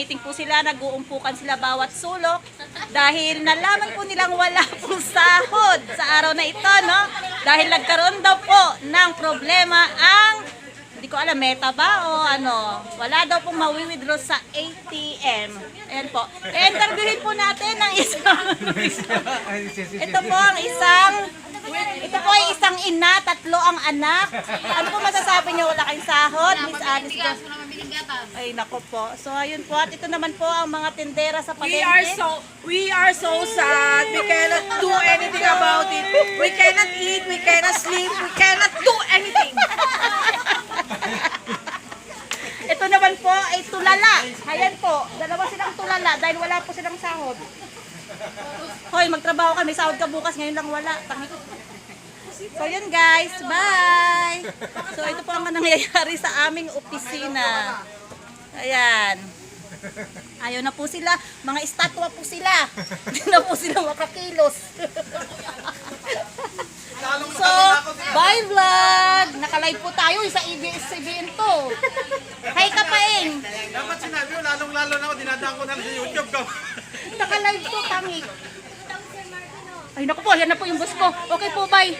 nagme-meeting po sila, nag-uumpukan sila bawat sulok dahil nalaman po nilang wala pong sahod sa araw na ito, no? Dahil nagkaroon daw po ng problema ang, hindi ko alam, Meta ba o ano, wala daw pong mawi-withdraw sa ATM. Ayan po. Interviewin po natin ang isang, ito po ang isang, ito po ay isang ina, 3 ang anak. Ano po masasabi niyo, wala kayong sahod, Miss Alice? Ay, nako po. So, ayun po. At ito naman po ang mga tindera sa palengke. We are so sad. We cannot do anything about it. We cannot eat, we cannot sleep, we cannot do anything. Ito naman po ay tulala. Ayan po. Dalawa silang tulala dahil wala po silang sahod. Hoy, magtrabaho kami. Sahod ka bukas. Ngayon lang wala. So, yun guys. Bye! So, ito po ang nangyayari sa aming opisina. Ayan. Ayaw na po sila. Mga estatwa po sila. Hindi na po sila makakilos. So, bye vlog! Naka-live po tayo sa ABS-CBN to. Hi ka pa, Eng. Dapat sinabi mo, lalong-lalo na ako, dinadaan ko na sa YouTube ko. Naka-live to, tangik. Ay, naku po, yan na po yung boss ko. Okay po, bye.